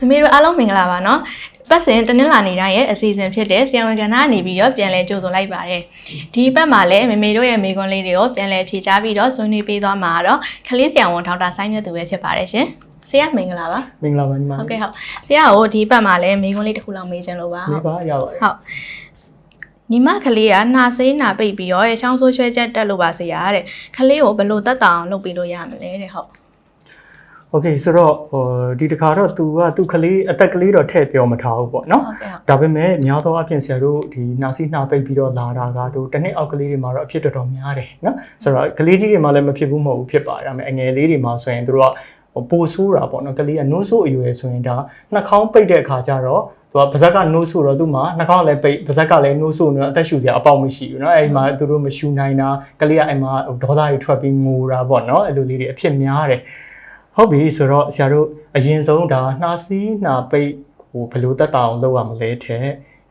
မေတို့အားလုံးမင်္ဂလာပါနော်ပတ်စဉ်တနင်္လာနေ့တိုင်းရဲ့အစီအစဉ်ဖြစ်တဲ့ဆရာဝန်ကဏ္ဍနေပြီးတော့ပြန်လည်ကြိုဆိုလိုက်ပါတယ်ဒီပတ်မှာလည်းမေတို့ရဲ့မိကွန်းလေးတွေကိုပြန်လည်ဖြေချပြီးတော့ဆွေးနွေးပေးသွားမှာတော့ခလေးဆရာဝန်ဒေါက်တာဆိုင်းမြတ်သူပဲဖြစ်ပါတယ်ရှင်ဆရာမင်္ဂလာပါမင်္ဂလာပါညီမဟုတ်ကဲ့ဟုတ်ဆရာကိုဒီပတ်မှာလည်းမိကွန်းလေးတစ်ခုလောက်မေးချင်လို့ပါမေးပါရပါတယ်ဟုတ်ညီမကလေးကနှာဆေးနှာပိတ်ပြီးတော့ချောင်းဆိုးချွဲချက်တက်လို့ပါဆရာတဲ့ခလေးကိုဘယ်လိုတက်တောင်လုပ်ပြီးလို့ရမလဲတဲ့ဟုတ်โอเคဆိုတော့ဒီတခါတော့ तू ကလေးအသက်ကလေးတော့ထည့်ပြောမထားဘူးပေါ့နော်ဒါပေမဲ့များသောအားဖြင့်ဆရာတို့ဒီနှာစီးနှာပိတ်ပြီးတော့လာတာကတို့တစ်နှစ်အောက်ကလေးတွေမှာတော့အဖြစ်တော်တော်များတယ်နော်ဆိုတော့ကလေးကြီးတွေမှာလည်းမဖြစ်ဘူးမဟုတ်ဘူးဖြစ်ပါတယ်ဒါပေမဲ့အငယ်လေးတွေမှာဆိုရင်တို့ကပိုဆိုးတာပေါ့နော်ကလေးကနိုးဆိုးအရွယ်ဆိုရင်ဒါနှာခေါင်းပိတ်တဲ့အခါကျတော့သူကပါဇက်ကနိုးဆိုးတော့သူ့မှာနှာခေါင်းလည်းပိတ်ပါဇက်ကလည်းနိုးဆိုးနေတော့အသက်ရှူစရာအပေါက်မရှိဘူးเนาะအဲ့မှာသူတို့မရှူနိုင်တာကလေးကအဲ့မှာဒေါသတွေထွက်ပြီးငိုတာပေါ့เนาะအဲ့လိုလေးတွေအဖြစ်များတယ်ဟုတ်ပြီဆိုတော့ဆရာတို့အရင်ဆုံးဒါနှာစီးနှာပိတ်ဘယ်လိုတက်တာအောင်လုပ်ရမလဲတဲ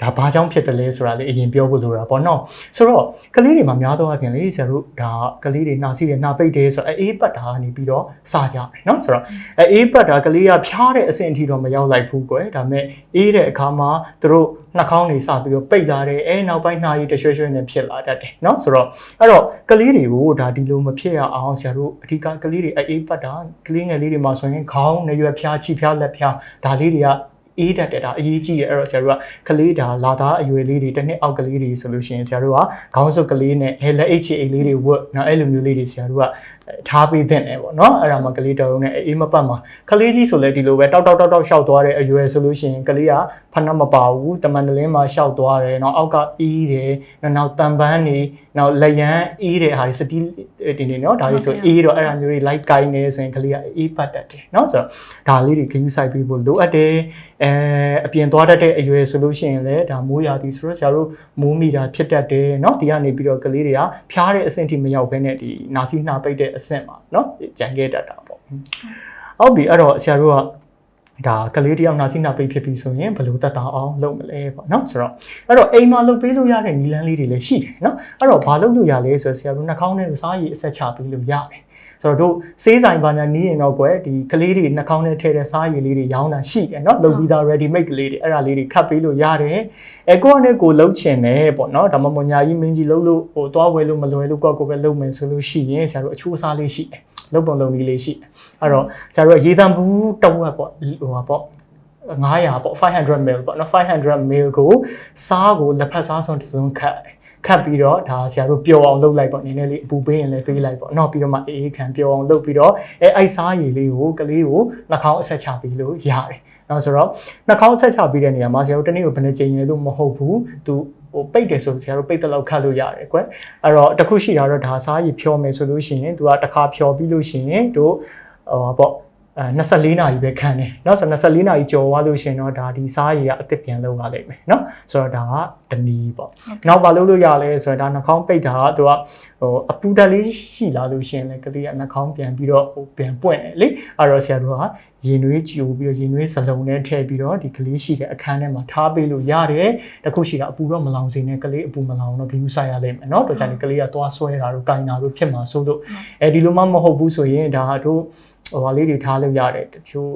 ့ဒါဘာကြောင့်ဖြစ်တယ်လဲဆိုတာလေးအရင်ပြောဖို့လိုတာပေါ့နော်ဆိုတော့ကလေးတွေမှာများသောအားဖြင့်လေဆရာတို့ဒါကလေးတွေနှာစီးတယ်နှာပိတ်တယ်ဆိုတော့အေးပတ်တာကနေပြီးတော့စကြတယ်နော်ဆိုတော့အေးပတ်တာကလေးကဖျားတဲ့အဆင့်အထိတော့မရောက်လိုက်ဘူးကွယ်ဒါပေမဲ့အေးတဲ့အခါမှာသူတို့နှာခေါင်းတွေစပြီးတော့ပိတ်လာတယ်နောက်ပိုင်းနှာရည်တရွှဲရွှဲနဲ့ဖြစ်လာတတ်တယ်နော်ဆိုတော့အဲ့တော့ကလေးတွေကိုဒါဒီလိုမဖြစ်ရအောင်ဆရာတို့အဓိကကလေးတွေအေးပတ်တာကလေးငယ်လေးတွေမှာဆိုရင်ခေါင်းနဲ့ရွက်ဖျားခြိဖျားလက်ဖျားဒါလေးတွေကအေးတတ်တယ်ဒါအရေးကြီးတယ်အဲ့တော့ဆရာတို့ကကလေးဒါလာသားအရွယ်လေးတွေတစ်နှစ်အောက်ကလေးတွေဆိုလို့ရှိရင်ဆရာတို့ကခေါင်းစုပ်ကလေးနဲ့လက် HA လေးတွေဝတ်နော်အဲ့လိုမျိုးလေးတွေဆရာတို့ကထားပေးသင့်တယ်ပေါ့နော်အဲ့ဒါမှကလေးတော်ရုံနဲ့အေးမပတ်မှာကလေးကြီးဆိုလဲဒီလိုပဲတောက်ရှောက်သွားတဲ့အရွယ်ဆိုလို့ရှိရင်ကလေးကဖနှက်မပါဘူးတမန်တလင်းမှာရှောက်သွားတယ်နော်အောက်ကအေးတယ်နောက်တန်ပန်းနေနောက်လက်ရန်အေးတယ်ဟာစတီးတင်နေနော်ဒါလေးဆိုအေးတော့အဲ့ဒါမျိုးတွေလိုက်ကိုင်းနေဆိုရင်ကလေးကအေးပတ်တတ်တယ်နော်ဆိုတော့ဒါလေးတွေခယူးဆိုင်ပေးဖို့လိုအပ်တယ်အပြင်သွားတတ်တဲ့အရွယ်ဆိုလို့ရှိရင်လည်းဒါမိုးရာသီဆိုတော့ဆရာတို့မိုးမိတာဖြစ်တတ်တယ်เนาะဒီကနေပြီးတော့ကလေးတွေကဖျားတဲ့အဆင့်ထိမရောက်ဘဲနဲ့ဒီနာစီနှာပိတ်တဲ့အဆင့်မှာเนาะကြံခဲ့တတ်တာပေါ့ဟုတ်ပြီအဲ့တော့ဆရာတို့ကဒါကလေးတယောက်နာစီနှာပိတ်ဖြစ်ပြီဆိုရင်ဘယ်လိုတက်တာအောင်လုပ်မလဲပေါ့เนาะဆိုတော့အဲ့တော့အိမ်မှာလုပ်ပေးလို့ရတဲ့နည်းလမ်းလေးတွေလည်းရှိတယ်เนาะအဲ့တော့ဘာလုပ်လို့ရလဲဆိုတော့ဆရာတို့နှာခေါင်းနဲ့စားရည်အဆက်ချပေးလို့ရတယ်ဆိုတော့တို့စေးဆိုင်ပါညာနီးရင်တော့ကွယ်ဒီကလေးတွေနှာခေါင်းထဲထည့်တဲ့စားရည်လေးတွေရောင်းတာရှိတယ်เนาะလုပ်ပြီးသား ready made ကလေးတွေအဲ့ဒါလေးတွေခတ်ပေးလို့ရတယ်ကိုယ့်နဲ့ကိုလှုပ်ချင်တယ်ပေါ့เนาะဒါမှမဟုတ်ညာကြီးမင်းကြီးလှုပ်လို့သွားဝယ်လို့မလွယ်လို့ကိုပဲလှုပ်မယ်ဆိုလို့ရှိရင်ဆရာတို့အချိုးအစားလေးရှိတယ်လှုပ်ပုံလုံးလေးရှိတယ်အဲ့တော့ဆရာတို့ရေတံဘူးတဝက်ပေါ့ပေါ့900ပေါ့500 ml ပေါ့เนาะ500 ml ကိုစားကိုလက်ဖက်စားဆုံးတစ်စုံခတ်ပြီးတော့ဒါဆရာတို့ပျော်အောင်လုပ်လိုက်ပေါ့နည်းနည်းလေးအပူပေးရင်လည်းပေးလိုက်ပေါ့နောက်ပြီးတော့မှအေးခံပျော်အောင်လုပ်ပြီးတော့အဲ့စားရည်လေးကိုကလေးကိုနှာခေါင်းအဆက်ချပြီးလို့ရတယ်နော်ဆိုတော့နှာခေါင်းအဆက်ချပြီးတဲ့နေရာမှာဆရာတို့တနေ့ကိုဘယ်နှချိန်ရဲလို့မဟုတ်ဘူးသူပိတ်တယ်ဆိုဆရာတို့ပိတ်တဲ့လောက်ခတ်လို့ရတယ်ကွယ်အဲ့တော့တခုရှိတာတော့ဒါစားရည်ဖြောမယ်ဆိုလို့ရှိရင်သူကတစ်ခါဖြောပြီးလို့ရှိရင်တို့ပေါ့24နာရီပဲခံတယ်เนาะဆိုတော့24နာရီကျော်သွားလို့ရှင်တော့ဒါဒီစားရည်ကအစ်စ်ပြန်လုပ်ရလိမ့်မယ်เนาะဆိုတော့ဒါကတနည်းပေါ့နောက်ဘာလုပ်လို့ရလဲဆိုတော့ဒါနှာခေါင်းပိတ်တာကသူကအပူဓာတ်လေးရှိလာလို့ရှင်လေကလေးကနှာခေါင်းပြန်ပြီးတော့ပြန်ပွင့်တယ်လေအဲ့တော့ဆရာတို့ကရင်နွေးကြိုပြီးတော့ရင်နွေးစလုံးနဲ့ထည့်ပြီးတော့ဒီကလေးရှိတဲ့အခန်းထဲမှာထားပေးလို့ရတယ်တခုရှိတာအပူတော့မလောင်စေနဲ့ကလေးအပူမလောင်တော့ဂယူးဆိုင်ရလိမ့်မယ်เนาะတော့ကြတဲ့ကလေးကသွားဆွဲတာတို့ကင်တာတို့ဖြစ်မှာဆိုလို့ဒီလိုမှမဟုတ်ဘူးဆိုရင်ဒါတို့ဟာလေးတွေထားလို့ရတယ်တချို့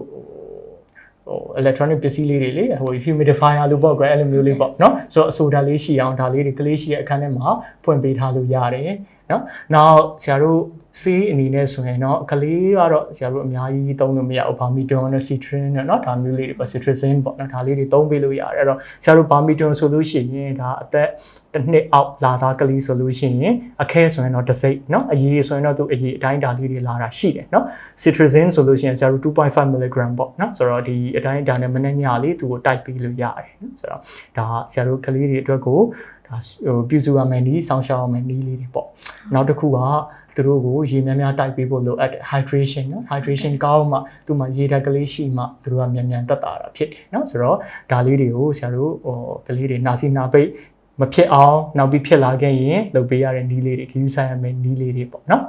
electronic ပစ္စည်းလေးတွေလေhumidifier လို့ပေါ့ကွယ်အဲ့လိုမျိုးလေးပေါ့เนาะဆိုတော့အဆိုဓာတ်လေးရှိအောင်ဒါလေးတွေကလေးရှိတဲ့အခန်းထဲမှာဖွင့်ပေးထားလို့ရတယ်เนาะနောက်ဆရာတို့ဆေးအနေနဲ့ဆိုရင်တော့ကလေးကတော့ဆရာတို့အများကြီးသုံးလို့မရဘူးဘာမီတွန်နဲ့စီထရင်နဲ့เนาะဒါမျိုးလေးတွေပေါ့စီထရဇင်ပေါ့เนาะဒါလေးတွေသုံးပေးလို့ရတယ်အဲ့တော့ဆရာတို့ဘာမီတွန်ဆိုလို့ရှိရင်ဒါအသက်တစ်နှစ်အောက်လာသားကလေးဆိုလို့ရှိရင်အခဲဆိုရင်တော့တစ်စိတ်เนาะအရေးဆိုရင်တော့သူအရေးအတိုင်းဒါလေးတွေလာတာရှိတယ်เนาะစီထရဇင်ဆိုလို့ရှိရင်ဆရာတို့ 2.5 mg ပေါ့เนาะဆိုတော့ဒီအတိုင်းဒါနဲ့မနေ့ညလေးသူကိုတိုက်ပေးလို့ရတယ်เนาะဆိုတော့ဒါဆရာတို့ကလေးတွေအတွက်ကိုဒါပြုစုရမယ်နည်းစောင့်ရှောက်ရမယ်နည်းလေးတွေပေါ့နောက်တစ်ခုကသူတို့ကိုရေများများတိုက်ပေးဖို့လိုအပ်တယ် hydration နော် hydration ကောင်းမှသူ့မှာရေဓာတ်ကလေးရှိမှသူတို့ကမြန်တက်တာဖြစ်တယ်နော်ဆိုတော့ဒါလေးတွေကိုဆရာတို့ကလေးတွေနှာစီးနှာပိတ်မဖြစ်အောင်နောက်ပြီးဖြစ်လာခဲ့ရင်လုပ်ပေးရတဲ့နည်းလေးတွေခရီးဆိုင်ရမယ်နည်းလေးတွေပေါ့နော်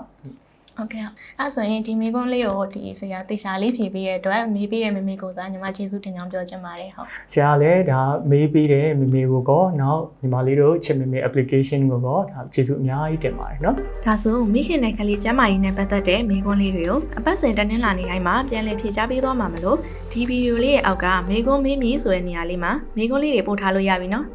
ဟုတ်ကဲ့အဲ့ဆိုရင်ဒီမိကွန်းလေးကိုဒီဆရာတေချာလေးဖြေပေးရတဲ့အတွက်မေးပေးတဲ့မမေကိုစားညီမကျေးဇူးတင်ကြောင်းပြောချင်ပါတယ်ဟုတ်ဆရာလည်းဒါမေးပေးတဲ့မမေကိုကောနောက်ညီမလေးတို့ချစ်မမေ application ကိုကောဒါကျေးဇူးအများကြီးတင်ပါတယ်နော်ဒါဆိုမိခင်နဲ့ကလေးကျမ်းမာရေးနဲ့ပတ်သက်တဲ့မိကွန်းလေးတွေကိုအပတ်စဉ်တနင်္လာနေ့တိုင်းမှာပြန်လည်ဖြေကြားပေးသွားမှာမလို့ဒီဗီဒီယိုလေးရဲ့အောက်ကမိကွန်းမေးမြည်ဆိုတဲ့နေရာလေးမှာမိကွန်းလေးတွေပို့ထားလို့ရပြီနော်